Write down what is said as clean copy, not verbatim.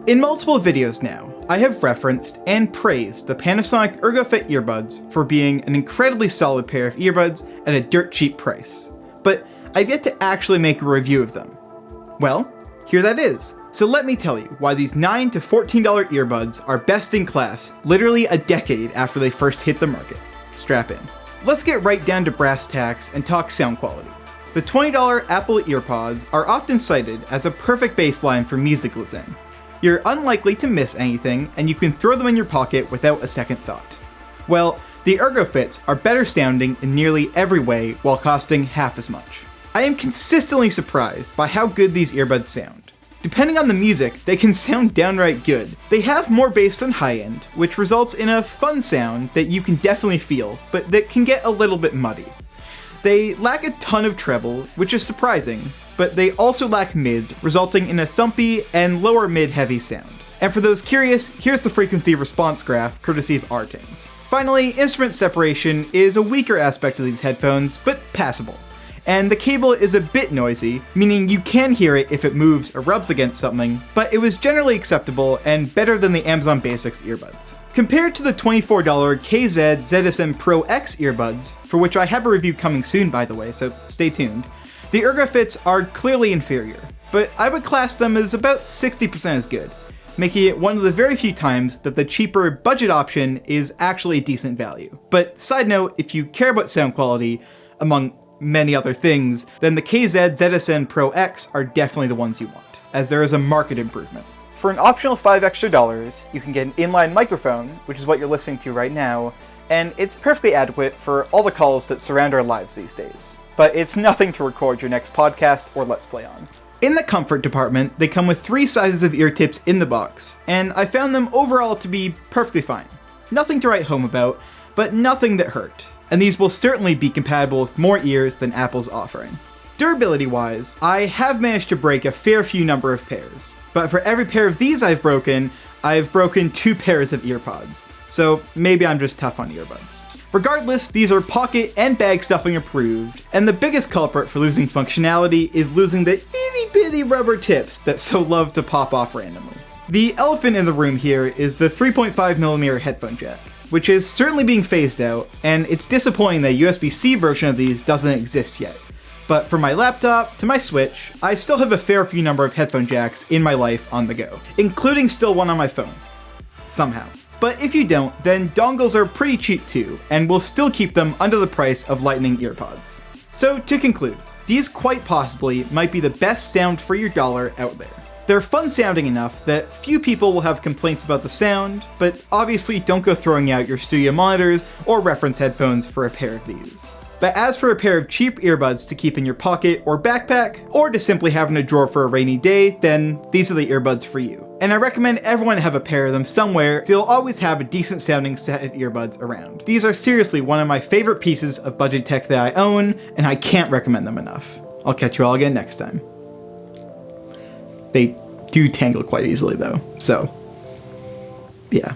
In multiple videos now, I have referenced and praised the Panasonic ErgoFit earbuds for being an incredibly solid pair of earbuds at a dirt cheap price, but I've yet to actually make a review of them. Well, here that is. So let me tell you why these $9 to $14 earbuds are best in class literally a decade after they first hit the market. Strap in. Let's get right down to brass tacks and talk sound quality. The $20 Apple EarPods are often cited as a perfect baseline for music listening. You're unlikely to miss anything, and you can throw them in your pocket without a second thought. Well, the ErgoFits are better sounding in nearly every way while costing half as much. I am consistently surprised by how good these earbuds sound. Depending on the music, they can sound downright good. They have more bass than high-end, which results in a fun sound that you can definitely feel, but that can get a little bit muddy. They lack a ton of treble, which is surprising, but they also lack mids, resulting in a thumpy and lower mid-heavy sound. And for those curious, here's the frequency response graph, courtesy of Artings. Finally, instrument separation is a weaker aspect of these headphones, but passable. And the cable is a bit noisy, meaning you can hear it if it moves or rubs against something, but it was generally acceptable and better than the Amazon Basics earbuds. Compared to the $24 KZ ZSM Pro X earbuds, for which I have a review coming soon by the way, so stay tuned, the ErgoFits are clearly inferior, but I would class them as about 60% as good, making it one of the very few times that the cheaper budget option is actually a decent value. But side note, if you care about sound quality, among many other things, then the KZ ZSN Pro X are definitely the ones you want, as there is a marked improvement. For an optional $5 extra, you can get an inline microphone, which is what you're listening to right now, and it's perfectly adequate for all the calls that surround our lives these days. But it's nothing to record your next podcast or Let's Play on. In the comfort department, they come with 3 sizes of ear tips in the box, and I found them overall to be perfectly fine. Nothing to write home about, but nothing that hurt. And these will certainly be compatible with more ears than Apple's offering. Durability-wise, I have managed to break a fair few number of pairs, but for every pair of these I've broken 2 pairs of earpods, so maybe I'm just tough on earbuds. Regardless, these are pocket and bag stuffing approved, and the biggest culprit for losing functionality is losing the itty-bitty rubber tips that so love to pop off randomly. The elephant in the room here is the 3.5mm headphone jack, which is certainly being phased out, and it's disappointing that a USB-C version of these doesn't exist yet. But from my laptop to my Switch, I still have a fair few number of headphone jacks in my life on the go, including still one on my phone. Somehow. But if you don't, then dongles are pretty cheap too, and we'll still keep them under the price of Lightning earpods. So to conclude, these quite possibly might be the best sound for your dollar out there. They're fun sounding enough that few people will have complaints about the sound, but obviously don't go throwing out your studio monitors or reference headphones for a pair of these. But as for a pair of cheap earbuds to keep in your pocket or backpack, or to simply have in a drawer for a rainy day, then these are the earbuds for you. And I recommend everyone have a pair of them somewhere, so you'll always have a decent sounding set of earbuds around. These are seriously one of my favorite pieces of budget tech that I own, and I can't recommend them enough. I'll catch you all again next time. They do tangle quite easily though, so yeah.